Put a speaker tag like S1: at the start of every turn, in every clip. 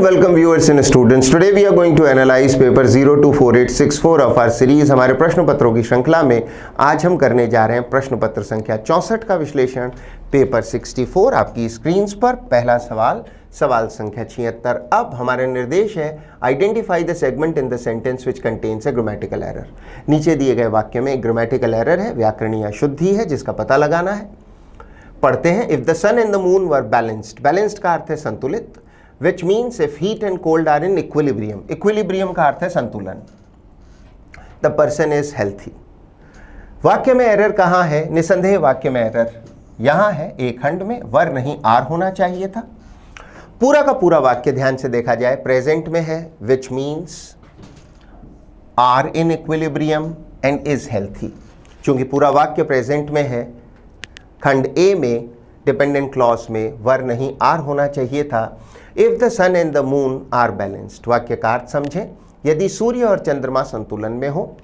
S1: welcome viewers and students. Today we are going to analyze paper 024864 of our series. हमारे प्रश्न पत्रों की श्रृंखला में आज हम करने जा रहे हैं प्रश्न पत्र संख्या 64 का विश्लेषण। पेपर 64 आपकी स्क्रीन्स पर। पहला सवाल, सवाल संख्या 76। अब हमारे निर्देश है identify the segment in the sentence which contains A grammatical error. नीचे दिए गए वाक्य में एक ग्रामेटिकल एरर है, व्याकरणीय अशुद्धि है, जिसका पता लगाना है। पढ़ते हैं। If the sun and the moon were balanced, balanced का अर्थ है संतुलित, which means if heat and cold are in equilibrium, equilibrium का अर्थ है संतुलन, the person is healthy। वाक्य में एरर कहाँ है? निसंदेह वाक्य में एरर यहाँ है, एक खंड में वर नहीं आर होना चाहिए था। पूरा का पूरा वाक्य ध्यान से देखा जाए प्रेजेंट में है, which means are in equilibrium and is healthy। चूंकि पूरा वाक्य प्रेजेंट में है, खंड ए में डिपेंडेंट क्लॉज में वर नहीं आर होना चाहिए था। If the sun and the moon are balanced, वाक्य का अर्थ समझें। यदि सूर्य और चंद्रमा संतुलन में हो,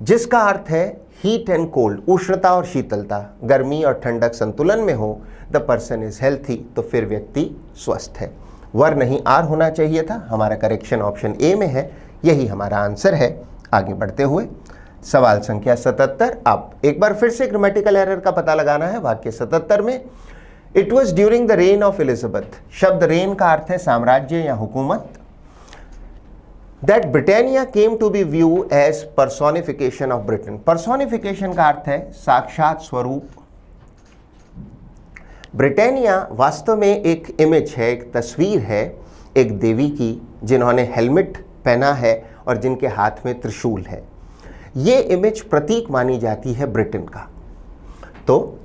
S1: जिसका अर्थ है हीट एंड कोल्ड, उष्णता और शीतलता, गर्मी और ठंडक संतुलन में हो, द पर्सन इज हेल्थी, तो फिर व्यक्ति स्वस्थ है। वर नहीं आर होना चाहिए था। हमारा करेक्शन ऑप्शन ए में है, यही हमारा आंसर है। आगे बढ़ते हुए सवाल संख्या 77। अब एक बार फिर से ग्रामेटिकल एरर का पता लगाना है। वाक्य 77 में it was during the reign of Elizabeth, शब्द रेन का अर्थ है साम्राज्य या हुकूमत, that Britannia came to be view as personification of Britain. Personification का अर्थ है साक्षात स्वरूप। ब्रिटानिया वास्तव में एक इमेज है, एक तस्वीर है एक देवी की, जिन्होंने हेलमेट पहना है और जिनके हाथ में त्रिशूल है। ये इमेज प्रतीक मानी जाती है ब्रिटेन का। तो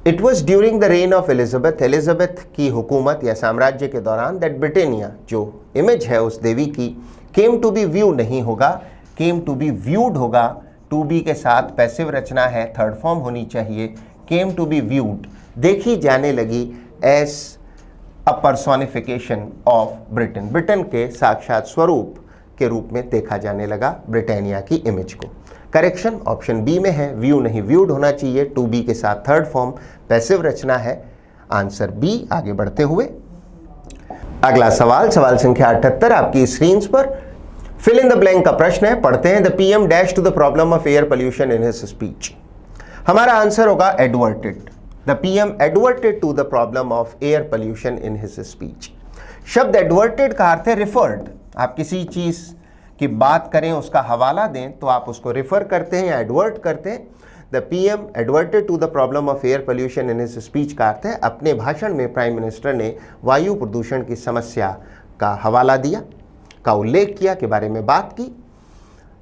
S1: it was during the reign of Elizabeth, Elizabeth की हुकूमत या साम्राज्य के दौरान, दैट ब्रिटानिया जो इमेज है उस देवी की, केम टू बी व्यू नहीं होगा, केम टू बी व्यूड होगा। टू बी के साथ पैसिव रचना है, थर्ड फॉर्म होनी चाहिए। केम टू बी व्यूड, देखी जाने लगी, as a personification of Britain, Britain के साक्षात स्वरूप के रूप में देखा जाने लगा ब्रिटानिया की इमेज को। करेक्शन ऑप्शन बी में है, व्यू नहीं व्यूड होना चाहिए, टू बी के साथ थर्ड फॉर्म पैसिव रचना है, आंसर बी। आगे बढ़ते हुए अगला सवाल, सवाल संख्या 78 आपकी स्क्रीन्स पर। फिल इन द ब्लैंक का प्रश्न है। पढ़ते हैं। The PM dash to the problem of air pollution in his speech. हमारा आंसर होगा adverted. The PM adverted to the problem of air pollution in his speech. शब्द adverted का अर्थ है रिफर्ड। आप किसी चीज की बात करें, उसका हवाला दें, तो आप उसको रिफर करते हैं या एडवर्ट करते हैं। The PM adverted to the problem of air pollution in his speech का अर्थ है अपने भाषण में प्राइम मिनिस्टर ने वायु प्रदूषण की समस्या का हवाला दिया, का उल्लेख किया, के बारे में बात की।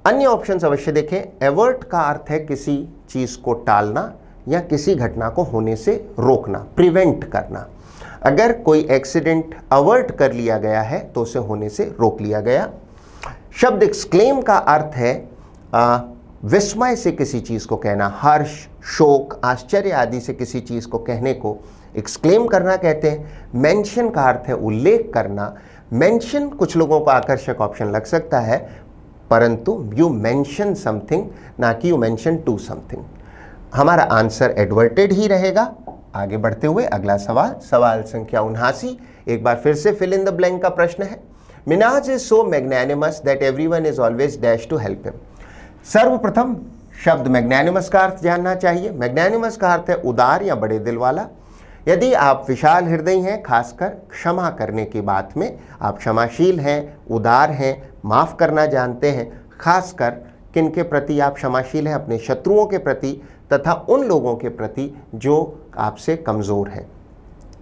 S1: अन्य ऑप्शन अवश्य देखें। एवर्ट का अर्थ है किसी चीज को टालना या किसी घटना को होने से रोकना, प्रिवेंट करना। अगर कोई एक्सीडेंट अवर्ट कर लिया गया है तो उसे होने से रोक लिया गया। शब्द एक्सक्लेम का अर्थ है विस्मय से किसी चीज को कहना, हर्ष, शोक, आश्चर्य आदि से किसी चीज को कहने को एक्सक्लेम करना कहते हैं। मेंशन का अर्थ है उल्लेख करना। मेंशन कुछ लोगों को आकर्षक ऑप्शन लग सकता है, परंतु यू मेंशन समथिंग, ना कि यू मेंशन टू समथिंग। हमारा आंसर एडवर्टेड ही रहेगा। आगे बढ़ते हुए अगला सवाल, सवाल संख्या 79। एक बार फिर से फिल इन द ब्लैंक का प्रश्न है। Minaz is so magnanimous that everyone is always dash to help him. सर्वप्रथम शब्द मैग्नानिमस का अर्थ जानना चाहिए। मैग्नानिमस का अर्थ है उदार या बड़े दिल वाला। यदि आप विशाल हृदय हैं, खासकर क्षमा करने की बात में, आप क्षमाशील हैं, उदार हैं, माफ करना जानते हैं, खासकर किनके प्रति आप क्षमाशील हैं? अपने शत्रुओं के प्रति तथा उन लोगों के प्रति जो आपसे कमज़ोर हैं।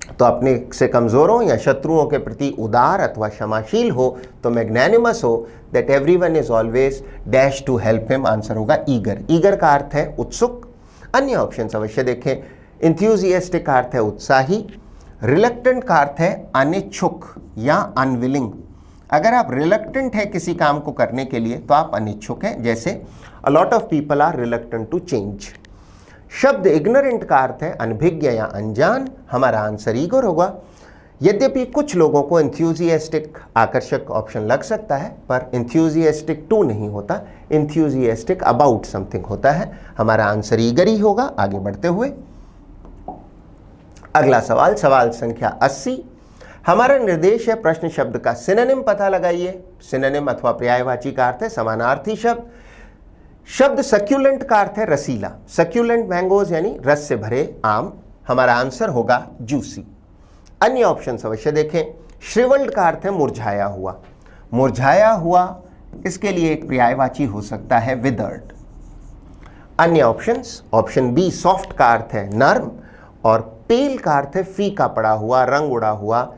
S1: तो अपने से कमज़ोरों या शत्रुओं के प्रति उदार अथवा क्षमाशील हो तो मैग्नानिमस हो। That everyone is always dash to help him, answer होगा ईगर। ईगर का अर्थ है उत्सुक। अन्य ऑप्शन अवश्य देखें। इंथ्यूजियास्टिक का अर्थ है उत्साही। रिलक्टेंट का अर्थ है अनिच्छुक या अनविलिंग। अगर आप रिलक्टेंट है किसी काम को करने के लिए तो आप अनिच्छुक हैं, जैसे a lot of people are reluctant to change. शब्द इग्नोरेंट का अर्थ है अनभिज्ञ या अनजान। हमारा आंसर ईगर होगा। यद्यपि कुछ लोगों को इंथ्यूजियास्टिक आकर्षक ऑप्शन लग सकता है, पर इंथ्यूजियास्टिक टू नहीं होता, इंथ्यूजियास्टिक अबाउट समथिंग होता है। हमारा आंसर ईगर ही होगा। आगे बढ़ते हुए अगला सवाल, सवाल संख्या 80। हमारा निर्देश है प्रश्न शब्द का सिनोनिम पता लगाइए। सिनोनिम अथवा पर्यायवाची का अर्थ है समानार्थी शब्द। शब्द सक्यूलेंट का अर्थ है रसीला, सक्यूलेंट मैंगोज यानी रस से भरे आम। हमारा आंसर होगा जूसी। अन्य ऑप्शन अवश्य देखें। श्रिवल्ड का अर्थ है मुरझाया हुआ, मुरझाया हुआ इसके लिए एक पर्यायवाची हो सकता है विदर्ड। अन्य ऑप्शंस, ऑप्शन बी सॉफ्ट का अर्थ है नर्म और पेल का अर्थ है फीका पड़ा हुआ, रंग उड़ा हुआ,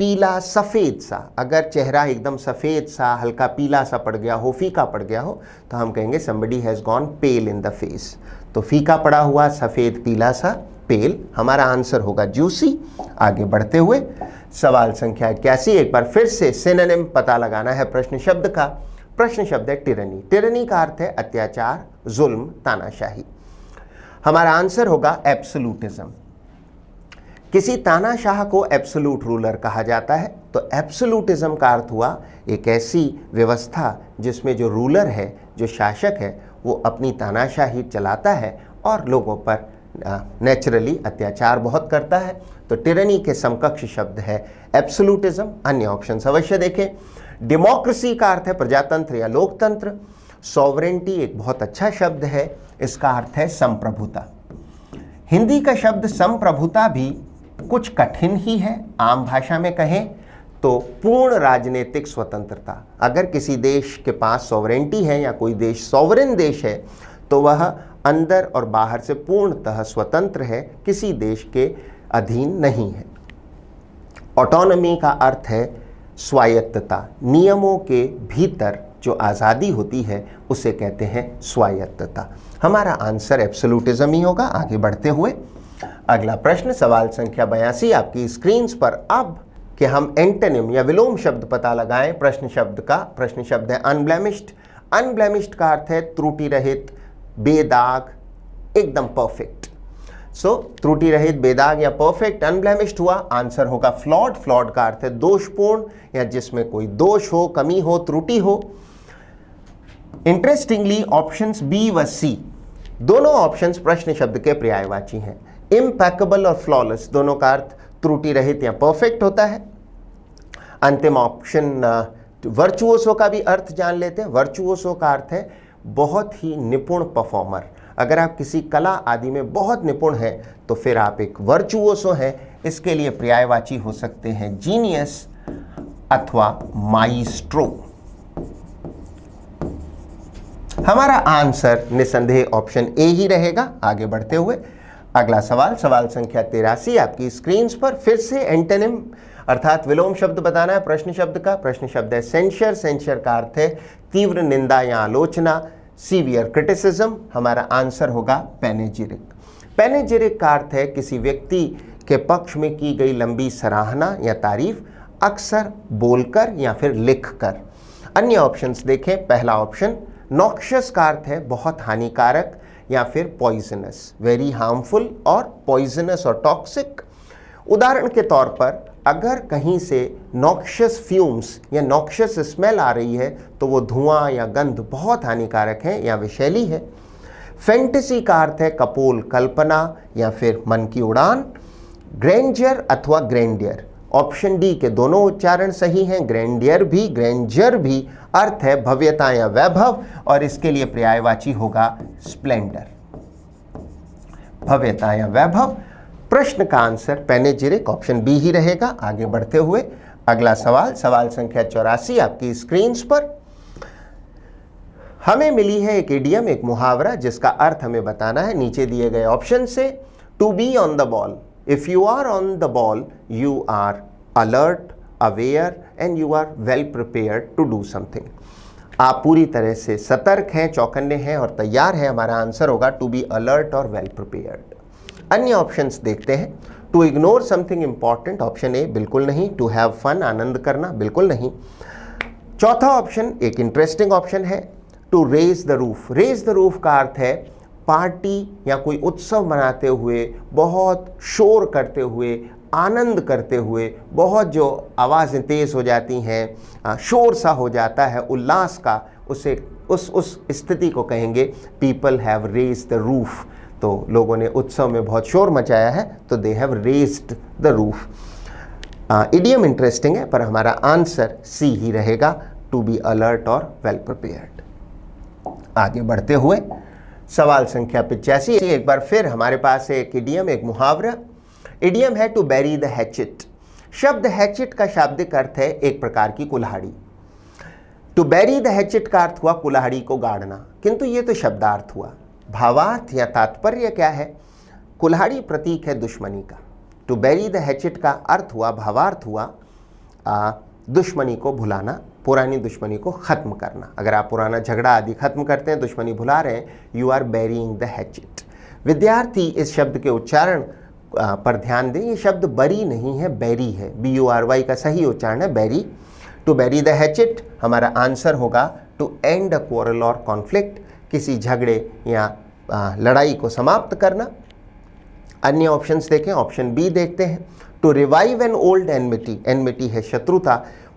S1: पीला सफेद सा। अगर चेहरा एकदम सफेद सा हल्का पीला सा पड़ गया हो, फीका पड़ गया हो, तो हम कहेंगे somebody has gone pale in the face। तो फीका पड़ा हुआ, सफेद, पीला सा, पेल। हमारा आंसर होगा जूसी। आगे बढ़ते हुए सवाल संख्या 81, एक बार फिर से सिनोनिम पता लगाना है प्रश्न शब्द का। प्रश्न शब्द है टिरनी। टिरनी का अर्थ है अत्याचार, जुल्म, तानाशाही। हमारा आंसर होगा एब्सोल्यूटिज्म। किसी तानाशाह को एब्सोल्यूट रूलर कहा जाता है। तो एब्सोल्यूटिज्म का अर्थ हुआ एक ऐसी व्यवस्था जिसमें जो रूलर है, जो शासक है, वो अपनी तानाशाही चलाता है और लोगों पर नेचुरली अत्याचार बहुत करता है। तो टिरनी के समकक्ष शब्द है एब्सोल्यूटिज्म। अन्य ऑप्शन अवश्य देखें। डेमोक्रेसी का अर्थ है प्रजातंत्र या लोकतंत्र। सॉवरेंटी एक बहुत अच्छा शब्द है, इसका अर्थ है संप्रभुता। हिंदी का शब्द संप्रभुता भी कुछ कठिन ही है। आम भाषा में कहें तो पूर्ण राजनीतिक स्वतंत्रता। अगर किसी देश के पास सॉवरेंटी है या कोई देश सॉवरेन देश है तो वह अंदर और बाहर से पूर्णतः स्वतंत्र है, किसी देश के अधीन नहीं है। ऑटोनॉमी का अर्थ है स्वायत्तता। नियमों के भीतर जो आज़ादी होती है उसे कहते हैं स्वायत्तता। हमारा आंसर एब्सोल्यूटिज्म ही होगा। आगे बढ़ते हुए अगला प्रश्न सवाल संख्या 82 आपकी स्क्रीन पर। अब कि हम एंटोनिम या विलोम शब्द पता लगाएं प्रश्न शब्द का। प्रश्न शब्द है अनब्लेमिश्ड। अनब्लेमिश्ड का अर्थ है त्रुटि रहित, बेदाग, एकदम परफेक्ट। सो त्रुटि रहित, बेदाग या परफेक्ट, अनब्लेमिश्ड हुआ। आंसर होगा फ्लॉड। फ्लॉड का अर्थ है दोषपूर्ण या जिसमें कोई दोष हो, कमी हो, त्रुटि हो। इंटरेस्टिंगली ऑप्शंस बी व सी दोनों ऑप्शंस प्रश्न शब्द के पर्यायवाची हैं। इम्पैकेबल और फ्लॉलेस दोनों का अर्थ त्रुटि रहित या परफेक्ट होता है। अंतिम ऑप्शन वर्चुओसो का भी अर्थ जान लेते हैं। वर्चुओसो का अर्थ है बहुत ही निपुण परफॉर्मर। अगर आप किसी कला आदि में बहुत निपुण हैं तो फिर आप एक वर्चुओसो हैं। इसके लिए पर्यायवाची हो सकते हैं जीनियस अथवा माइस्ट्रो। हमारा आंसर निसंदेह ऑप्शन ए ही रहेगा। आगे बढ़ते हुए अगला सवाल, सवाल संख्या 83 आपकी स्क्रीन पर। फिर से एंटोनिम अर्थात विलोम शब्द बताना है प्रश्न शब्द का। प्रश्न शब्द है सेंशर। सेंशर का अर्थ है तीव्र निंदा या आलोचना, सीवियर क्रिटिसिज्म। हमारा आंसर होगा पैनेजिरिक। पैनेजिरिक का अर्थ है किसी व्यक्ति के पक्ष में की गई लंबी सराहना या तारीफ, अक्सर बोलकर या फिर लिखकर। अन्य ऑप्शंस देखें। पहला ऑप्शन नॉक्शियस का अर्थ है बहुत हानिकारक या फिर पॉइजनस, वेरी हार्मफुल और पॉइजनस और टॉक्सिक। उदाहरण के तौर पर अगर कहीं से नॉक्शियस फ्यूम्स या नॉक्शियस स्मेल आ रही है तो वो धुआं या गंध बहुत हानिकारक है या विषैली है। फैंटेसी का अर्थ है कपोल, कल्पना या फिर मन की उड़ान। ग्रैंडियर अथवा ग्रैंडियर, ऑप्शन डी के दोनों उच्चारण सही हैं। ग्रैंडियर भी, ग्रैंडियर भी अर्थ है भव्यता या वैभव और इसके लिए पर्यायवाची होगा स्प्लेंडर, भव्यता या वैभव। प्रश्न का आंसर पैनेजिरिक ऑप्शन बी ही रहेगा। आगे बढ़ते हुए अगला सवाल, सवाल संख्या 84 आपकी स्क्रीन पर। हमें मिली है एक इडियम, एक मुहावरा जिसका अर्थ हमें बताना है नीचे दिए गए ऑप्शन से। To be on the ball, if you are on the ball you are alert, aware and you are well prepared to do something. आप पूरी तरह से सतर्क हैं, चौकन्ने हैं और तैयार हैं। हमारा आंसर होगा टू बी अलर्ट और वेल प्रिपेयर्ड। अन्य ऑप्शंस देखते हैं। To ignore something important, option A बिल्कुल नहीं। टू हैव फन, आनंद करना, बिल्कुल नहीं। चौथा ऑप्शन एक इंटरेस्टिंग ऑप्शन है, to raise the roof. Raise the roof का अर्थ है पार्टी या कोई उत्सव मनाते हुए, बहुत शोर करते हुए, आनंद करते हुए, बहुत जो आवाज़ें तेज़ हो जाती हैं, शोर सा हो जाता है, उल्लास का, उसे उस स्थिति को कहेंगे people have raised the roof. तो लोगों ने उत्सव में बहुत शोर मचाया है तो they have raised the roof. Idiom interesting है, पर हमारा आंसर सी ही रहेगा, टू बी अलर्ट और वेल प्रिपेयर्ड। आगे बढ़ते हुए सवाल संख्या 85, एक बार फिर हमारे पास है एक इडियम, एक मुहावरा। इडियम है टू बैरी द हैचेट। शब्द हैचेट का शाब्दिक अर्थ है एक प्रकार की कुल्हाड़ी। टू बैरी द हैचेट का अर्थ हुआ कुल्हाड़ी को गाड़ना, किंतु ये तो शब्दार्थ हुआ। भावार्थ या तात्पर्य क्या है? कुल्हाड़ी प्रतीक है दुश्मनी का। टू बैरी द हैचेट का अर्थ हुआ, भावार्थ हुआ दुश्मनी को भुलाना, पुरानी दुश्मनी को खत्म करना। अगर आप पुराना झगड़ा आदि खत्म करते हैं, दुश्मनी भुला रहे हैं, you are burying the hatchet. विद्यार्थी इस शब्द के उच्चारण पर ध्यान दें, ये शब्द बरी नहीं है, बैरी है। BURY का सही उच्चारण है बैरी। टू बैरी द हैचेट हमारा आंसर होगा टू एंड अ क्वारल और कॉन्फ्लिक्ट, किसी झगड़े या लड़ाई को समाप्त करना। अन्य ऑप्शंस देखें, ऑप्शन बी देखते हैं, to revive an old enmity. Enmity है शत्रुता,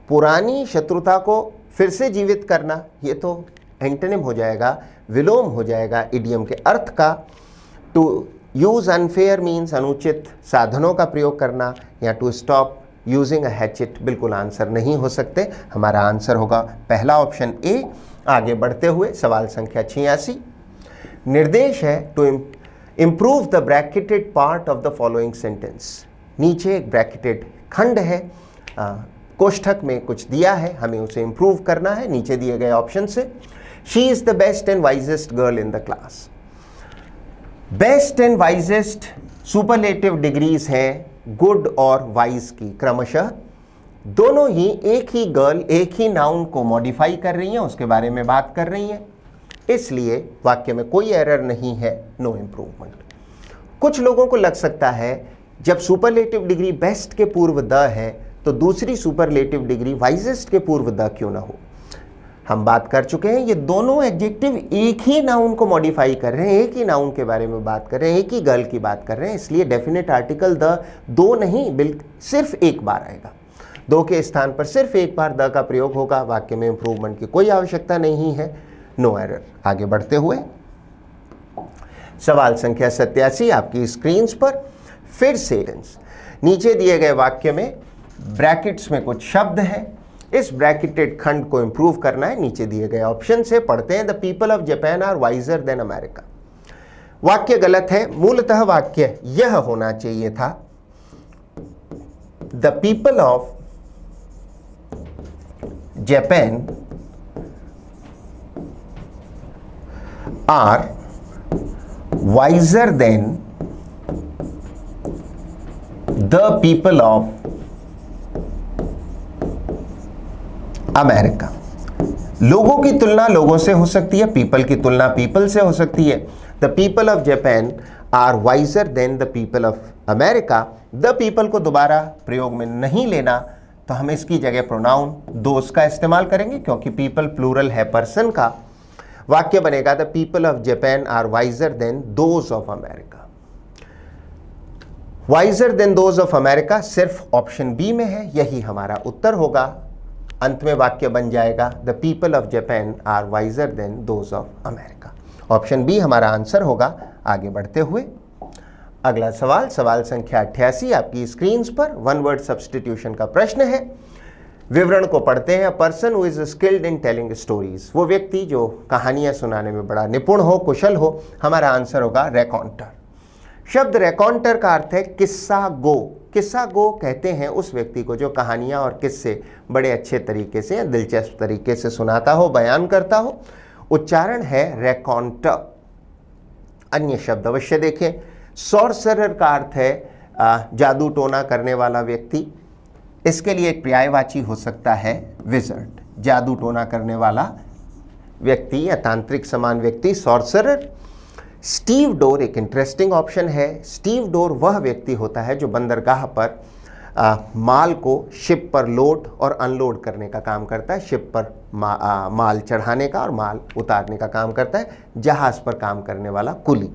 S1: पुरानी शत्रुता को फिर से जीवित करना। ये तो एंटोनिम हो जाएगा, विलोम हो जाएगा इडियम के अर्थ का। टू यूज अनफेयर मीन्स अनुचित साधनों का प्रयोग करना, या to stop using a hatchet बिल्कुल आंसर नहीं हो सकते। हमारा आंसर होगा पहला ऑप्शन ए। आगे बढ़ते हुए सवाल संख्या 86, निर्देश है to improve the bracketed part of the following sentence. नीचे एक ब्रैकेटेड खंड है, कोष्ठक में कुछ दिया है, हमें उसे इम्प्रूव करना है नीचे दिए गए ऑप्शन से। She is the best and wisest girl in the class. Best and wisest superlative degrees हैं गुड और वाइज की, क्रमशः दोनों ही एक ही गर्ल, एक ही नाउन को मॉडिफाई कर रही हैं, उसके बारे में बात कर रही हैं, इसलिए वाक्य में कोई एरर नहीं है, नो इम्प्रूवमेंट। कुछ लोगों को लग सकता है जब सुपरलेटिव डिग्री बेस्ट के पूर्व द है तो दूसरी सुपरलेटिव डिग्री वाइजेस्ट के पूर्व द क्यों ना हो। हम बात कर चुके हैं, ये दोनों एडजेक्टिव एक ही नाउन को मॉडिफाई कर रहे हैं, एक ही नाउन के बारे में बात कर रहे हैं, एक ही गर्ल की बात कर रहे हैं, इसलिए डेफिनेट आर्टिकल द दो नहीं बिल्कुल सिर्फ एक बार आएगा। दो के स्थान पर सिर्फ एक बार द का प्रयोग होगा। वाक्य में इंप्रूवमेंट की कोई आवश्यकता नहीं है, नो एरर। आगे बढ़ते हुए सवाल संख्या 87 आपकी स्क्रीन पर फिर से नीचे दिए गए वाक्य में ब्रैकेट्स में कुछ शब्द हैं, इस ब्रैकेटेड खंड को इंप्रूव करना है। नीचे दिए गए ऑप्शन से पढ़ते हैं, the people of Japan are wiser than America. वाक्य गलत है, मूलतः वाक्य यह होना चाहिए था, the people of Japan are wiser than the people of America. लोगों की तुलना लोगों से हो सकती है, पीपल की तुलना पीपल से हो सकती है। The people of Japan are wiser than the people of America. The people को दोबारा प्रयोग में नहीं लेना, तो हम इसकी जगह प्रोनाउन दोस का इस्तेमाल करेंगे, क्योंकि पीपल प्लूरल है पर्सन का। वाक्य बनेगा the people of Japan are wiser than those of America. Wiser than those of America सिर्फ ऑप्शन बी में है, यही हमारा उत्तर होगा। अंत में वाक्य बन जाएगा the people of Japan are wiser than those of America. Option B हमारा आंसर होगा। आगे बढ़ते हुए अगला सवाल, सवाल संख्या 88 आपकी स्क्रीन पर वन वर्ड सब्स्टिट्यूशन का प्रश्न है। विवरण को पढ़ते हैं, a person who is skilled in telling stories, वो व्यक्ति जो कहानियां सुनाने में बड़ा निपुण हो, कुशल हो। हमारा आंसर होगा रेकॉन्टर। शब्द रेकॉन्टर का अर्थ है किस्सा गो। किस्सा गो कहते हैं उस व्यक्ति को जो कहानियां और किस्से बड़े अच्छे तरीके से या दिलचस्प तरीके से सुनाता हो, बयान करता हो। उच्चारण है रेकॉन्टर। अन्य शब्द अवश्य देखें, सॉर्सरर का अर्थ है जादू टोना करने वाला व्यक्ति, इसके लिए एक पर्यायवाची हो सकता है विजर्ड, जादू टोना करने वाला व्यक्ति या तांत्रिक समान व्यक्ति, सॉर्सरर। स्टीव डोर एक इंटरेस्टिंग ऑप्शन है। स्टीव डोर वह व्यक्ति होता है जो बंदरगाह पर माल को शिप पर लोड और अनलोड करने का काम करता है, शिप पर माल चढ़ाने का और माल उतारने का काम करता है, जहाज पर काम करने वाला कुली।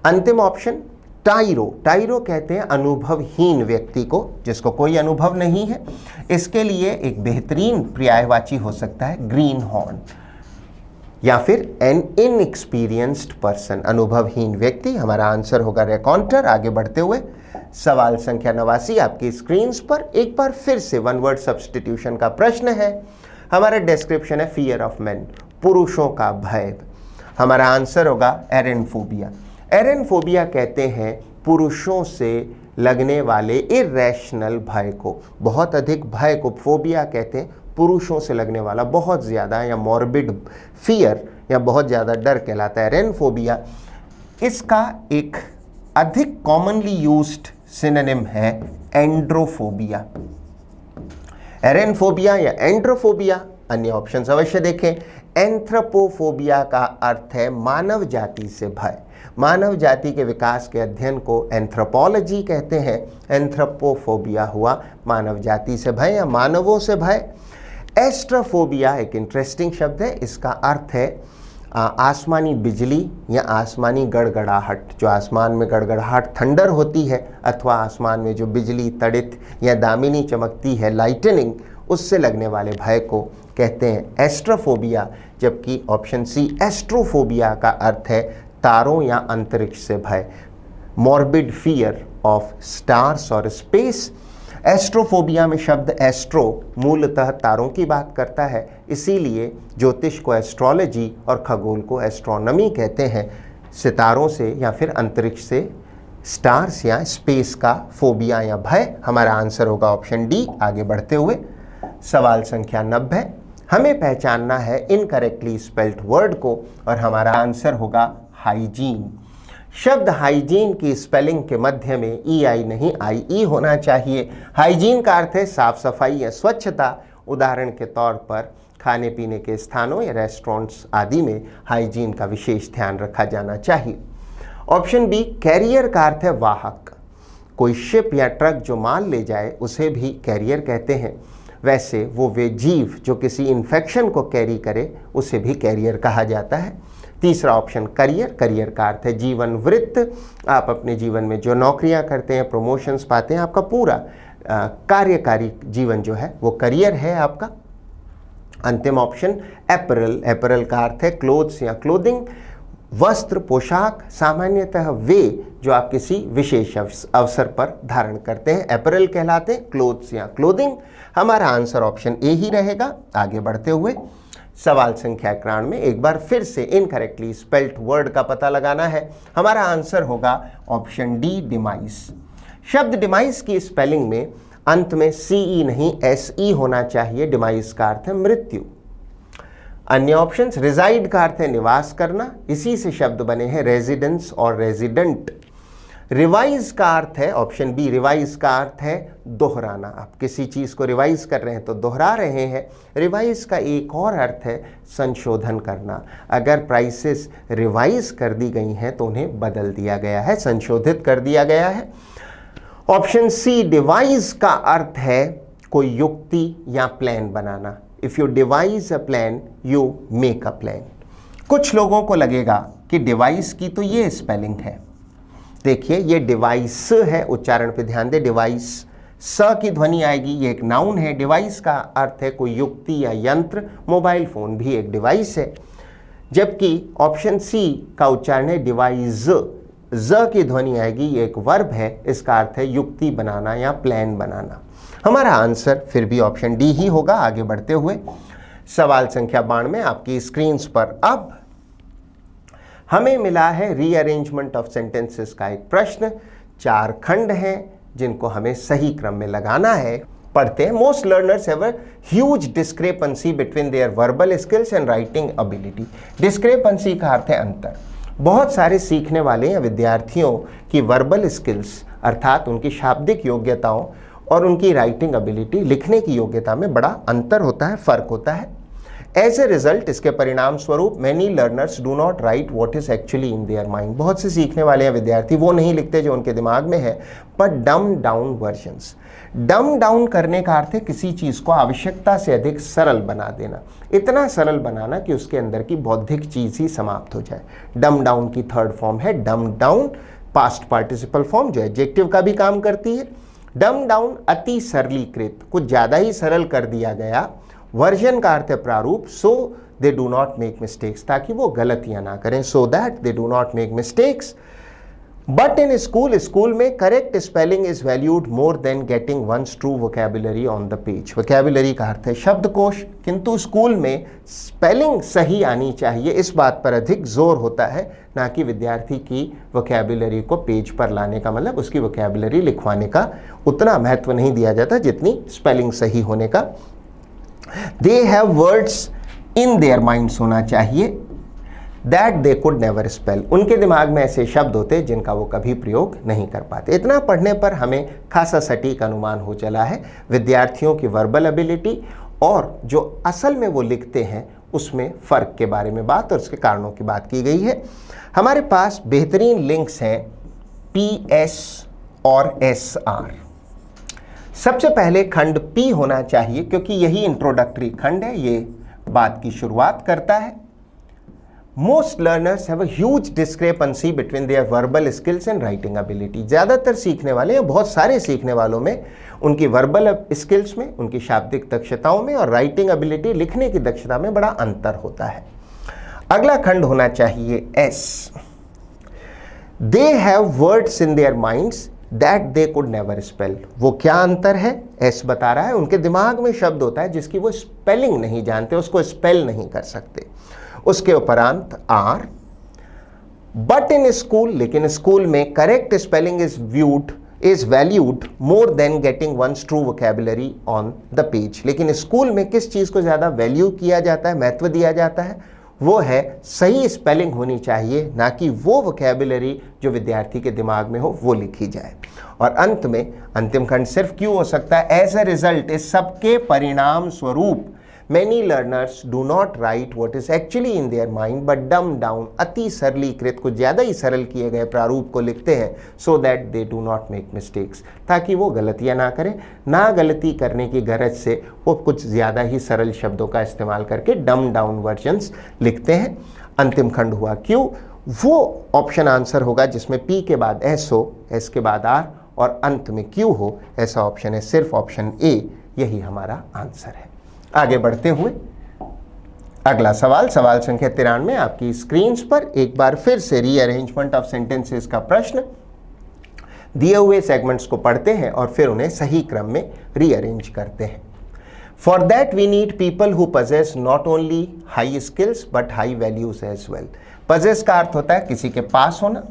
S1: अंतिम ऑप्शन टाइरो। टाइरो कहते हैं अनुभवहीन व्यक्ति को, जिसको कोई अनुभव नहीं है। इसके लिए एक बेहतरीन पर्यायवाची हो सकता है ग्रीन हॉर्न, या फिर एन इनएक्सपीरियंस्ड पर्सन, अनुभवहीन व्यक्ति। हमारा आंसर होगा रेकॉन्टर। आगे बढ़ते हुए सवाल संख्या 89 आपकी स्क्रीन पर एक बार फिर से वन वर्ड सब्स्टिट्यूशन का प्रश्न है। हमारा डिस्क्रिप्शन है फियर ऑफ मैन, पुरुषों का भय। हमारा आंसर होगा एरेनफोबिया। एरेनफोबिया कहते हैं पुरुषों से लगने वाले इरेशनल भय को, बहुत अधिक भय को फोबिया कहते हैं, पुरुषों से लगने वाला बहुत ज़्यादा या मॉर्बिड फियर या बहुत ज़्यादा डर कहलाता है एरेनफोबिया। इसका एक अधिक कॉमनली यूज्ड सिनोनिम है एंड्रोफोबिया। एरेनफोबिया या एंड्रोफोबिया। अन्य ऑप्शंस अवश्य देखें। एंथ्रोपोफोबिया का अर्थ है मानव जाति से भय। मानव जाति के विकास के अध्ययन को एंथ्रोपोलॉजी कहते हैं। एंथ्रोपोफोबिया हुआ मानव जाति से भय या मानवों से भय। एस्ट्रोफोबिया एक इंटरेस्टिंग शब्द है। इसका अर्थ है आसमानी बिजली या आसमानी गड़गड़ाहट। जो आसमान में गड़गड़ाहट थंडर होती है अथवा आसमान में जो बिजली तड़ित या दामिनी चमकती है लाइटनिंग, उससे लगने वाले भय को कहते हैं एस्ट्रोफोबिया। जबकि ऑप्शन सी एस्ट्रोफोबिया का अर्थ है तारों या अंतरिक्ष से भय, मॉर्बिड फियर ऑफ स्टार्स और स्पेस। एस्ट्रोफोबिया में एस्ट्रो एस्ट्रो मूलतः तारों की बात करता है, इसीलिए ज्योतिष को एस्ट्रोलॉजी और खगोल को एस्ट्रोनॉमी कहते हैं। सितारों से या फिर अंतरिक्ष से, स्टार्स या स्पेस का फोबिया या भय। हमारा आंसर होगा ऑप्शन डी। आगे बढ़ते हुए सवाल संख्या 90, हमें पहचानना है इनकरेक्टली स्पेल्ड वर्ड को और हमारा आंसर होगा हाइजीन। शब्द हाइजीन की स्पेलिंग के मध्य में EI नहीं IE होना चाहिए। हाइजीन का अर्थ है साफ सफाई या स्वच्छता। उदाहरण के तौर पर खाने पीने के स्थानों या रेस्टोरेंट्स आदि में हाइजीन का विशेष ध्यान रखा जाना चाहिए। ऑप्शन बी कैरियर का अर्थ है वाहक। कोई शिप या ट्रक जो माल ले जाए उसे भी कैरियर कहते हैं। वैसे वे जीव जो किसी इन्फेक्शन को कैरी करे उसे भी कैरियर कहा जाता है। तीसरा ऑप्शन करियर। करियर का अर्थ है जीवन वृत्त। आप अपने जीवन में जो नौकरियां करते हैं, प्रमोशंस पाते हैं, आपका पूरा कार्यकारी जीवन जो है वो करियर है आपका। अंतिम ऑप्शन एपरल। एपरल का अर्थ है क्लोथ्स या क्लोथिंग, वस्त्र, पोशाक। सामान्यतः वे जो आप किसी विशेष अवसर पर धारण करते हैं एपरल कहलाते हैं, क्लोथ्स या क्लोथिंग। हमारा आंसर ऑप्शन ए ही रहेगा। आगे बढ़ते हुए सवाल संख्या 91 में एक बार फिर से इनकरेक्टली स्पेल्ड वर्ड का पता लगाना है। हमारा आंसर होगा ऑप्शन डी डिमाइस। शब्द डिमाइस की स्पेलिंग में अंत में CE नहीं SE होना चाहिए। डिमाइस का अर्थ है मृत्यु। अन्य ऑप्शंस रिजाइड का अर्थ है निवास करना, इसी से शब्द बने हैं रेजिडेंस और रेजिडेंट। रिवाइज का अर्थ है ऑप्शन बी। रिवाइज का अर्थ है दोहराना। आप किसी चीज़ को रिवाइज कर रहे हैं तो दोहरा रहे हैं। रिवाइज का एक और अर्थ है संशोधन करना। अगर प्राइसेस रिवाइज कर दी गई हैं तो उन्हें बदल दिया गया है, संशोधित कर दिया गया है। ऑप्शन सी डिवाइज का अर्थ है कोई युक्ति या प्लान बनाना। If you devise a plan you make a plan. कुछ लोगों को लगेगा कि डिवाइस की तो ये स्पेलिंग है। देखिए ये डिवाइस है, उच्चारण पे ध्यान दें। डिवाइस स की ध्वनि आएगी। ये एक नाउन है। डिवाइस का अर्थ है कोई युक्ति या यंत्र। मोबाइल फोन भी एक डिवाइस है। जबकि ऑप्शन सी का उच्चारण है डिवाइस। ज की ध्वनि आएगी। ये एक वर्ब है। इसका अर्थ है युक्ति बनाना या प्लान बनाना। हमारा आंसर फिर भी ऑप्शन डी ही होगा। आगे बढ़ते हुए सवाल संख्या 92 आपकी स्क्रीन पर अब हमें मिला है रीअरेंजमेंट ऑफ सेंटेंसेस का एक प्रश्न। 4 खंड हैं जिनको हमें सही क्रम में लगाना है। पढ़ते हैं। Most learners have a huge discrepancy between their verbal skills and writing ability. Discrepancy का अर्थ है अंतर। बहुत सारे सीखने वाले या विद्यार्थियों की वर्बल स्किल्स अर्थात उनकी शाब्दिक योग्यताओं और उनकी राइटिंग एबिलिटी, लिखने की योग्यता में बड़ा अंतर होता है, फर्क होता है। एज ए रिजल्ट, इसके परिणाम स्वरूप many learners do not right what is actually in their mind. बहुत से सीखने वाले या विद्यार्थी वो नहीं लिखते जो उनके दिमाग में है, पर डम डाउन वर्जन्स। डम डाउन करने का अर्थ है किसी चीज़ को आवश्यकता से अधिक सरल बना देना, इतना सरल बनाना कि उसके अंदर की बौद्धिक चीज़ ही समाप्त हो जाए। डम डाउन की थर्ड फॉर्म है डम डाउन, पास्ट पार्टिसिपल फॉर्म जो एडजेक्टिव का भी काम करती है। डम डाउन अति सरलीकृत, कुछ ज़्यादा ही सरल कर दिया गया। वर्जन का अर्थ है प्रारूप। So they do not make mistakes, ताकि वो गलतियां ना करें। So that they do not make mistakes. But in school, school में correct spelling is valued more than getting one's true vocabulary on the page. Vocabulary का अर्थ है शब्दकोश, किंतु स्कूल में स्पेलिंग सही आनी चाहिए, इस बात पर अधिक जोर होता है, ना कि विद्यार्थी की वोकैबुलरी को पेज पर लाने का, मतलब उसकी वोकैबुलरी लिखवाने का उतना महत्व नहीं दिया जाता जितनी स्पेलिंग सही होने का। They have words in their minds होना चाहिए that they could never spell. उनके दिमाग में ऐसे शब्द होते जिनका वो कभी प्रयोग नहीं कर पाते। इतना पढ़ने पर हमें खासा सटीक अनुमान हो चला है विद्यार्थियों की वर्बल एबिलिटी और जो असल में वो लिखते हैं उसमें फ़र्क के बारे में बात और उसके कारणों की बात की गई है। हमारे पास बेहतरीन लिंक्स हैं PS और SR। सबसे पहले खंड P होना चाहिए क्योंकि यही इंट्रोडक्टरी खंड है, ये बात की शुरुआत करता है। Most learners have a huge discrepancy between their verbal skills and writing ability। ज़्यादातर सीखने वाले या बहुत सारे सीखने वालों में उनकी वर्बल स्किल्स में, उनकी शाब्दिक दक्षताओं में और राइटिंग एबिलिटी, लिखने की दक्षता में बड़ा अंतर होता है। अगला खंड होना चाहिए S। They have words in their minds that they could never spell। वो क्या अंतर है? S बता रहा है उनके दिमाग में शब्द होता है जिसकी वो स्पेलिंग नहीं जानते, उसको स्पेल नहीं कर सकते। उसके उपरांत R। बट इन स्कूल, लेकिन स्कूल में correct spelling is valued more than getting one's true vocabulary on the page. लेकिन स्कूल में किस चीज को ज्यादा वैल्यू किया जाता है, महत्व दिया जाता है, वो है सही स्पेलिंग होनी चाहिए, ना कि वो वोकैबुलरी जो विद्यार्थी के दिमाग में हो वो लिखी जाए। और अंत में अंतिम खंड सिर्फ क्यों हो सकता है? एज अ रिजल्ट, इस सबके परिणाम स्वरूप Many learners do not write what is actually in their mind but dumb down, अति सरलीकृत, कुछ ज़्यादा ही सरल किए गए प्रारूप को लिखते हैं so that they do not make mistakes, ताकि वो गलतियाँ ना करें। ना गलती करने की गरज से वो कुछ ज़्यादा ही सरल शब्दों का इस्तेमाल करके डम डाउन वर्जन्स लिखते हैं। अंतिम खंड हुआ क्यों, वो ऑप्शन आंसर होगा जिसमें P के बाद S हो, S के बाद R और अंत में Q हो, ऐसा ऑप्शन है सिर्फ ऑप्शन A, यही हमारा आंसर है। आगे बढ़ते हुए अगला सवाल, सवाल संख्या 93 आपकी स्क्रीन पर एक बार फिर से रीअरेंजमेंट ऑफ सेंटेंसेस का प्रश्न। दिए हुए सेगमेंट्स को पढ़ते हैं और फिर उन्हें सही क्रम में रीअरेंज करते हैं। For that we need people who possess not only high skills but high values as well. Possess का अर्थ होता है किसी के पास होना,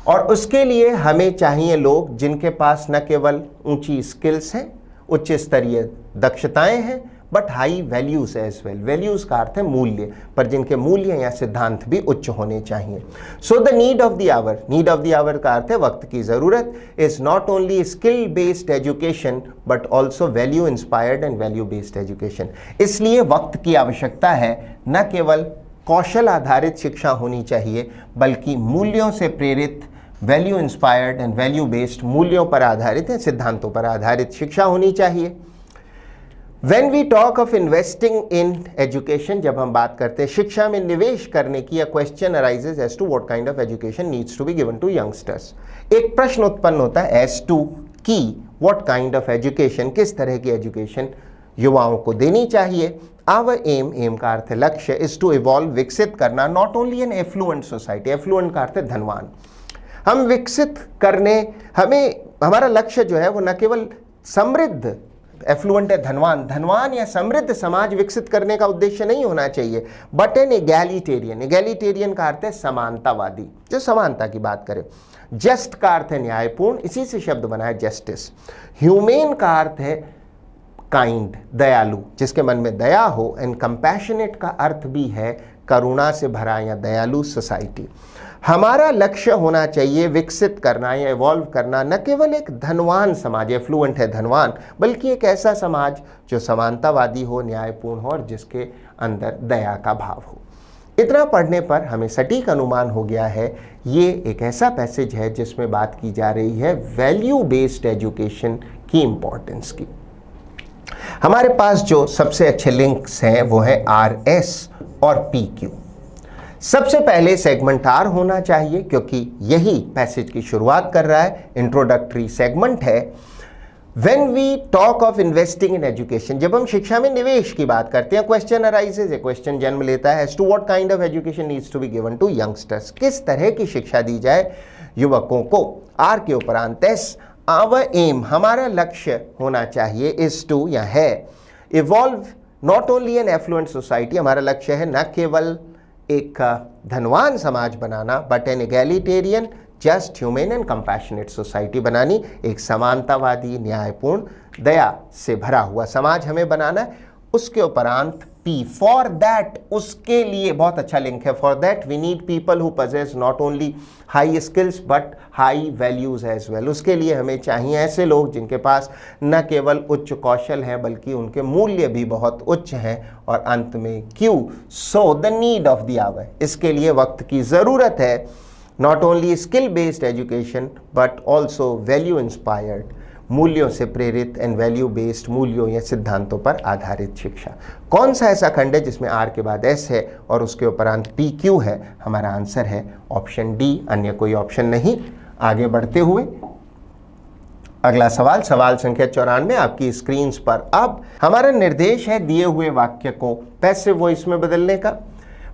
S1: और उसके लिए हमें चाहिए लोग जिनके पास न केवल ऊंची स्किल्स हैं, उच्च स्तरीय दक्षताएं हैं, but high values as well. Values का अर्थ है मूल्य, पर जिनके मूल्य या सिद्धांत भी उच्च होने चाहिए। So the need of the hour, need of the hour का अर्थ है वक्त की जरूरत, is not only skill based education but also value inspired and value based education. इसलिए वक्त की आवश्यकता है, न केवल कौशल आधारित शिक्षा होनी चाहिए बल्कि मूल्यों से प्रेरित, value inspired and value based, मूल्यों पर आधारित या सिद्धांतों पर आधारित शिक्षा होनी चाहिए। When we talk of investing in education, जब हम बात करते हैं शिक्षा में निवेश करने की, a question arises as to what kind of education needs to be given to youngsters। एक प्रश्न उत्पन्न होता है as to कि what kind of education, किस तरह की एजुकेशन युवाओं को देनी चाहिए। Our aim, aim का अर्थ है लक्ष्य, is to evolve, विकसित करना, not only an affluent society, affluent का अर्थ है धनवान। हम विकसित करने, हमें हमारा लक्ष्य जो है वो न केवल समृद्ध, एफ्लुएंट है धनवान, धनवान या समृद्ध समाज विकसित करने का उद्देश्य नहीं होना चाहिए, बट एन एगैलिटेरियन, एगैलिटेरियन का अर्थ है समानतावादी, जो समानता की बात करे। जस्ट का अर्थ है न्यायपूर्ण, इसी से शब्द बना है जस्टिस। ह्यूमेन का अर्थ है काइंड, दयालु, जिसके मन में दया हो। एंड कंपैशनेट का अर्थ भी है करुणा से भरा या दयालु सोसाइटी। हमारा लक्ष्य होना चाहिए विकसित करना या इवॉल्व करना, न केवल एक धनवान समाज, एफ्लुएंट है धनवान, बल्कि एक ऐसा समाज जो समानतावादी हो, न्यायपूर्ण हो और जिसके अंदर दया का भाव हो। इतना पढ़ने पर हमें सटीक अनुमान हो गया है ये एक ऐसा पैसेज है जिसमें बात की जा रही है वैल्यू बेस्ड एजुकेशन की इंपॉर्टेंस की। हमारे पास जो सबसे अच्छे लिंक्स हैं वो है RS और PQ। सबसे पहले सेगमेंट R होना चाहिए क्योंकि यही पैसेज की शुरुआत कर रहा है, इंट्रोडक्टरी सेगमेंट है। When we talk of investing in education, जब हम शिक्षा में निवेश की बात करते हैं, क्वेश्चन अराइजेज, एक क्वेश्चन जन्म लेता है as to what kind of education needs to be given to youngsters, किस तरह की शिक्षा दी जाए युवकों को। आर के उपरांत एस, आवर एम, हमारा लक्ष्य होना चाहिए, इज टू या है, evolve not only an affluent society, हमारा लक्ष्य है न केवल एक धनवान समाज बनाना, but an egalitarian, just, human and compassionate society बनानी, एक समानतावादी, न्यायपूर्ण, दया से भरा हुआ समाज हमें बनाना है। उसके उपरांत पी, फॉर दैट, उसके लिए, बहुत अच्छा लिंक है, for that we need people who possess not only high skills but high values as well, उसके लिए हमें चाहिए ऐसे लोग जिनके पास न केवल उच्च कौशल हैं बल्कि उनके मूल्य भी बहुत उच्च हैं। और अंत में Q, so the need of the hour, इसके लिए वक्त की ज़रूरत है, not only skill based education but also value inspired, मूल्यों से प्रेरित एंड वैल्यू बेस्ड, मूल्यों या सिद्धांतों पर आधारित शिक्षा। कौन सा ऐसा खंड है जिसमें आर के बाद एस है और उसके उपरांत पी क्यू है? हमारा आंसर है ऑप्शन डी, अन्य कोई ऑप्शन नहीं। आगे बढ़ते हुए अगला सवाल, सवाल संख्या 94 आपकी स्क्रीन पर। अब हमारा निर्देश है दिए हुए वाक्य को पैसिव वॉइस में बदलने का।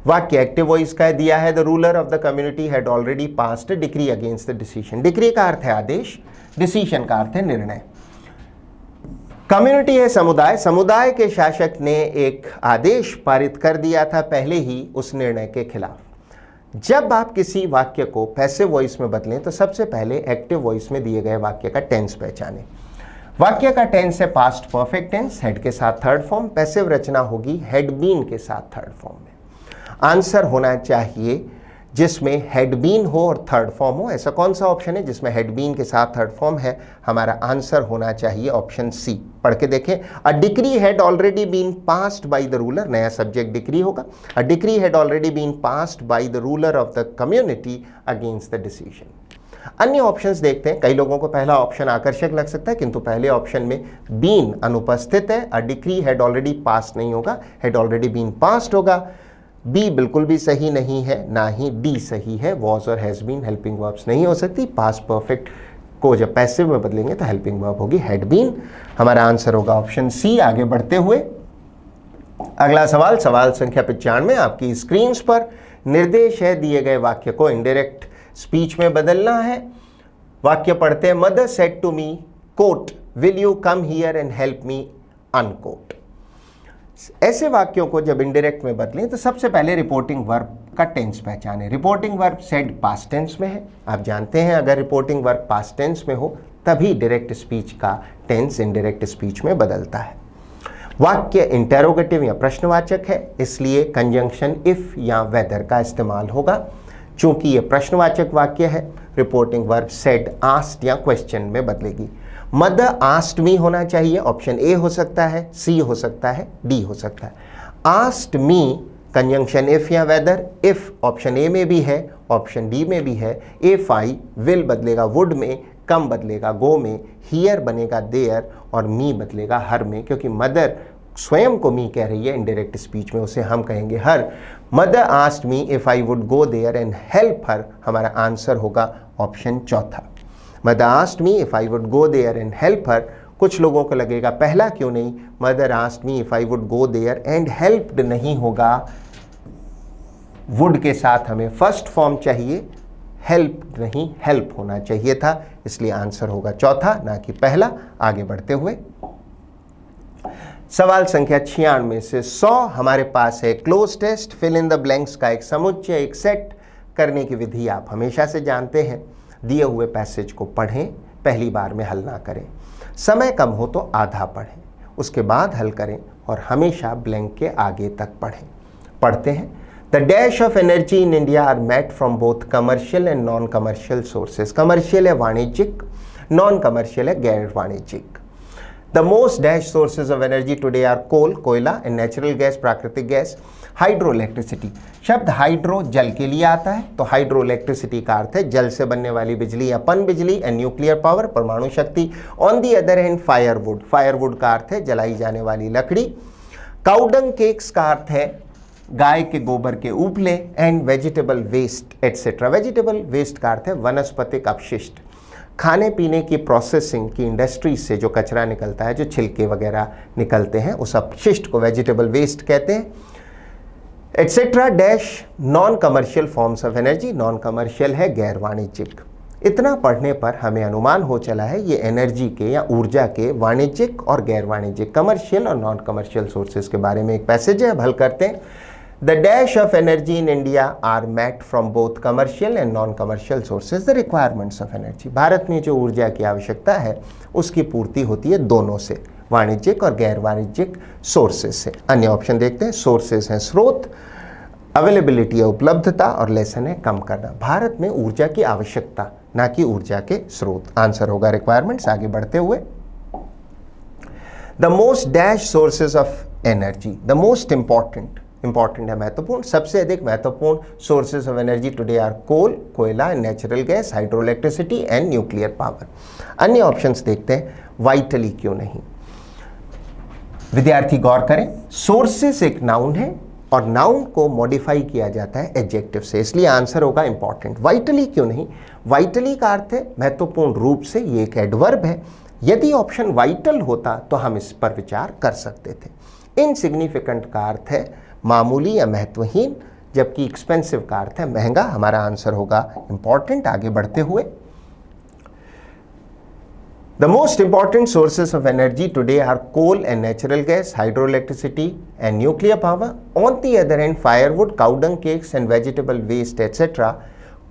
S1: वाक्य एक्टिव वॉइस का दिया है, the ruler of the community had already passed decree against the decision. Decree का अर्थ है आदेश, डिसीजन का अर्थ है निर्णय। कम्युनिटी है समुदाय, समुदाय के शासक ने एक आदेश पारित कर दिया था पहले ही उस निर्णय के खिलाफ। जब आप किसी वाक्य को पैसिव वॉइस में बदलें तो सबसे पहले एक्टिव वॉइस में दिए गए वाक्य का टेंस पहचानें। वाक्य का टेंस है पास्ट परफेक्ट टेंस, हेड के साथ थर्ड फॉर्म, पैसिव रचना होगी हैड बीन के साथ थर्ड फॉर्म में। आंसर होना चाहिए जिसमें हैड बीन हो और थर्ड फॉर्म हो। ऐसा कौन सा ऑप्शन है जिसमें हैड बीन के साथ थर्ड फॉर्म है? हमारा आंसर होना चाहिए ऑप्शन सी। पढ़ के देखें, a decree had already been passed by the ruler, नया सब्जेक्ट डिक्री होगा। A decree had already been passed by the ruler of the community against the decision. अन्य ऑप्शंस देखते हैं। कई लोगों को पहला ऑप्शन आकर्षक लग सकता है किंतु पहले ऑप्शन में बीन अनुपस्थित है, अ डिक्री हैड ऑलरेडी पास्ड नहीं होगा, हैड ऑलरेडी बीन पास्ड होगा। बी बिल्कुल भी सही नहीं है, ना ही डी सही है, वॉज और हैज बीन हेल्पिंग वर्ब्स नहीं हो सकती। पास्ट परफेक्ट को जब पैसिव में बदलेंगे तो हेल्पिंग वर्ब होगी हैड बीन। हमारा आंसर होगा ऑप्शन सी। आगे बढ़ते हुए अगला सवाल, सवाल संख्या 95 आपकी स्क्रीन पर। निर्देश है दिए गए वाक्य को इनडायरेक्ट स्पीच में बदलना है। वाक्य पढ़ते हैं, mother said to me quote will you come here and help me unquote. ऐसे वाक्यों को जब इनडायरेक्ट में बदलें तो सबसे पहले रिपोर्टिंग वर्ब का टेंस पहचानें। Reporting verb said past tense में है। आप जानते हैं अगर रिपोर्टिंग वर्ब पास्ट टेंस में हो तभी डायरेक्ट स्पीच का टेंस इनडायरेक्ट स्पीच में बदलता है। वाक्य इंटेरोगेटिव या प्रश्नवाचक है, इसलिए कंजंक्शन इफ या वेदर का इस्तेमाल होगा। चूंकि ये प्रश्नवाचक वाक्य है, रिपोर्टिंग वर्ब सेड आस्क्ड या क्वेश्चन में बदलेगी। मदर आस्क्ड मी होना चाहिए, ऑप्शन ए हो सकता है, सी हो सकता है, डी हो सकता है। आस्क्ड मी कंजंक्शन इफ या वेदर, इफ ऑप्शन ए में भी है, ऑप्शन डी में भी है। इफ आई, विल बदलेगा वुड में, कम बदलेगा गो में, हियर बनेगा देयर और मी बदलेगा हर में, क्योंकि मदर स्वयं को मी कह रही है इनडायरेक्ट स्पीच में, उसे हम कहेंगे her. Mother asked me if I would go there and help her, हमारा आंसर होगा ऑप्शन चौथा। Mother asked me if I would go there and help her. कुछ लोगों को लगेगा पहला क्यों नहीं, mother asked me if I would go there and helped नहीं होगा, वुड के साथ हमें फर्स्ट फॉर्म चाहिए, हेल्प नहीं हेल्प होना चाहिए था, इसलिए आंसर होगा चौथा ना कि पहला। आगे बढ़ते हुए सवाल संख्या 96 से 100 हमारे पास है cloze test, fill in the blanks का एक समुच्चय, एक सेट करने की विधि आप हमेशा से जानते हैं। दिए हुए पैसेज को पढ़ें, पहली बार में हल ना करें, समय कम हो तो आधा पढ़ें, उसके बाद हल करें और हमेशा ब्लैंक के आगे तक पढ़ें। पढ़ते हैं, the dash of energy in India are met from both commercial and non commercial sources. Commercial है वाणिज्यिक, नॉन कमर्शियल है गैर वाणिज्यिक। The most dash sources of energy today are coal, कोयला, and natural gas, प्राकृतिक गैस। हाइड्रो इलेक्ट्रिसिटी, शब्द hydro जल के लिए आता है तो हाइड्रो इलेक्ट्रिसिटी का अर्थ है जल से बनने वाली बिजली या पन बिजली, एंड न्यूक्लियर पावर परमाणु शक्ति। On the other hand firewood, firewood का अर्थ है जलाई जाने वाली लकड़ी। काउडंग केक्स का अर्थ है गाय के गोबर के उपले, and vegetable waste etcetera. Vegetable waste का अर्थ है वनस्पतिक अपशिष्ट, खाने पीने की प्रोसेसिंग की इंडस्ट्री से जो कचरा निकलता है, जो छिलके वगैरह निकलते हैं, उस अपशिष्ट को वेजिटेबल वेस्ट कहते हैं। Etcetera dash non commercial forms of energy, non commercial है गैर वाणिज्यिक। इतना पढ़ने पर हमें अनुमान हो चला है ये एनर्जी के या ऊर्जा के वाणिज्यिक और गैर वाणिज्यिक, कमर्शियल और नॉन कमर्शियल सोर्सेज के बारे में एक पैसेज है, अब हल करते हैं। The dash of energy in India are met from both commercial and non commercial sources the requirements of energy. भारत में जो ऊर्जा की आवश्यकता है उसकी पूर्ति होती है दोनों से, वाणिज्यिक और गैर वाणिज्यिक सोर्सेज से। अन्य ऑप्शन देखते हैं। सोर्सेज हैं स्रोत, अवेलेबिलिटी है उपलब्धता, और लेसन है कम करना। भारत में ऊर्जा की आवश्यकता ना कि ऊर्जा के स्रोत। आंसर होगा रिक्वायरमेंट्स। आगे बढ़ते हुए, the most dash sources of energy, the most important है महत्वपूर्ण, सबसे अधिक महत्वपूर्ण sources of energy today are coal, कोयला, natural gas, hydro electricity and nuclear power. अन्य ऑप्शंस देखते हैं। वाइटली क्यों नहीं? विद्यार्थी गौर करें, सोर्सेस एक नाउन है और नाउन को मॉडिफाई किया जाता है एडजेक्टिव से, इसलिए आंसर होगा इंपॉर्टेंट। वाइटली क्यों नहीं? वाइटली का अर्थ है महत्वपूर्ण रूप से, ये एक एडवर्ब है। यदि ऑप्शन वाइटल होता तो हम इस पर विचार कर सकते थे। इनसिग्निफिकेंट का अर्थ है मामूली या महत्वहीन, जबकि एक्सपेंसिव का अर्थ है महंगा। हमारा आंसर होगा इंपॉर्टेंट। आगे बढ़ते हुए, the most important sources of energy today are coal and natural gas, hydroelectricity and nuclear power. On the other hand, firewood, cow dung cakes and vegetable waste etc.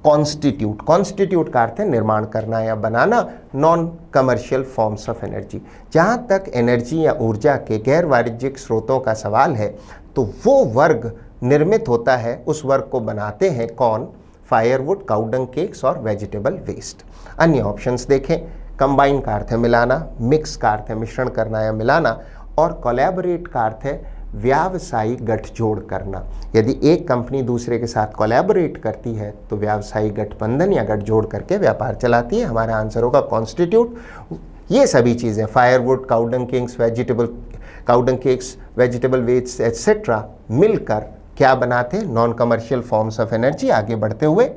S1: constitute का अर्थ है निर्माण करना या बनाना, non commercial forms of energy. जहाँ तक energy या ऊर्जा के गैर वाणिज्यिक स्रोतों का सवाल है तो वो वर्ग निर्मित होता है, उस वर्ग को बनाते हैं कौन? फायरवुड, काउ डंग केक्स और वेजिटेबल वेस्ट। अन्य ऑप्शंस देखें। कंबाइन का अर्थ है मिलाना, मिक्स का अर्थ है मिश्रण करना या मिलाना, और कोलैबोरेट का अर्थ है व्यावसायिक गठजोड़ करना। यदि एक कंपनी दूसरे के साथ कोलैबोरेट करती है तो व्यावसायिक गठबंधन या गठजोड़ करके व्यापार चलाती है। हमारा आंसर होगा कॉन्स्टिट्यूट। ये सभी चीज़ें firewood, cow dung cakes, vegetable waste etcetera मिलकर क्या बनाते हैं? Non commercial forms of energy. आगे बढ़ते हुए,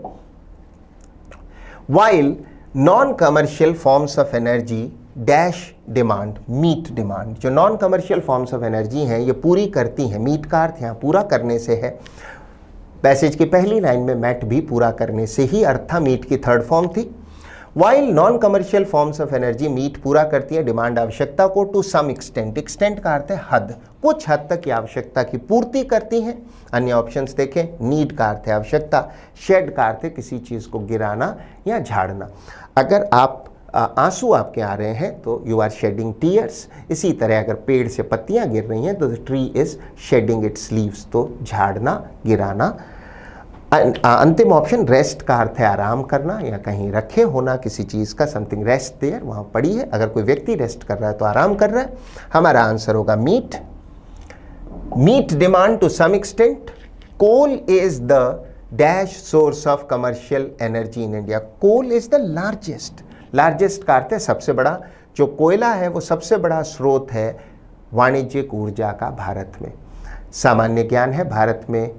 S1: while non commercial forms of energy dash demand, meet demand. जो non commercial forms of energy हैं ये पूरी करती हैं, मीट का अर्थ यहाँ पूरा करने से है। पैसेज की पहली लाइन में मैट भी पूरा करने से ही अर्थ था, मीट की थर्ड फॉर्म थी। While non commercial forms of energy meet पूरा करती है डिमांड आवश्यकता को, टू सम एक्सटेंट, एक्सटेंट का अर्थ है हद, कुछ हद तक की आवश्यकता की पूर्ति करती हैं। अन्य ऑप्शंस देखें। नीड का अर्थ है आवश्यकता, शेड का अर्थ है किसी चीज़ को गिराना या झाड़ना। अगर आप आंसू आपके आ रहे हैं तो यू आर शेडिंग टीयर्स। इसी तरह अगर पेड़ से पत्तियां गिर रही हैं तो the tree is shedding its leaves, तो झाड़ना, गिराना। अंतिम ऑप्शन रेस्ट का अर्थ है आराम करना या कहीं रखे होना किसी चीज़ का, समथिंग रेस्ट देयर, वहाँ पड़ी है। अगर कोई व्यक्ति रेस्ट कर रहा है तो आराम कर रहा है। हमारा आंसर होगा meet. Meet demand to some extent. Coal is the dash source of commercial energy in India. Coal is the largest, largest का अर्थ है सबसे बड़ा। जो कोयला है वो सबसे बड़ा स्रोत है वाणिज्यिक ऊर्जा का भारत में। सामान्य ज्ञान है, भारत में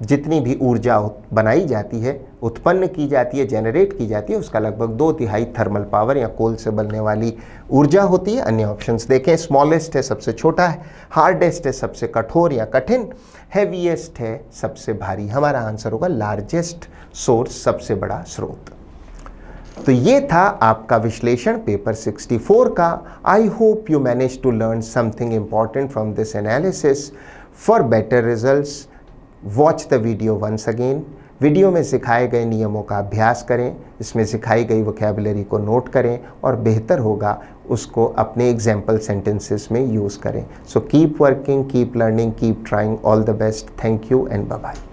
S1: जितनी भी ऊर्जा बनाई जाती है, उत्पन्न की जाती है, जनरेट की जाती है, उसका लगभग 2/3 थर्मल पावर या कोल से बनने वाली ऊर्जा होती है। अन्य ऑप्शंस देखें। स्मॉलेस्ट है सबसे छोटा है, हार्डेस्ट है सबसे कठोर या कठिन, हैवीएस्ट है सबसे भारी। हमारा आंसर होगा लार्जेस्ट सोर्स, सबसे बड़ा स्रोत। तो ये था आपका विश्लेषण पेपर 64 का। I hope you manage to learn something important from this analysis. For better results watch the video once again. Video में सिखाए गए नियमों का अभ्यास करें, इसमें सिखाई गई वोकैबुलरी को नोट करें और बेहतर होगा उसको अपने एग्जाम्पल सेंटेंसेस में यूज़ करें। So keep working, keep learning, keep trying. All the best. Thank you and bye bye.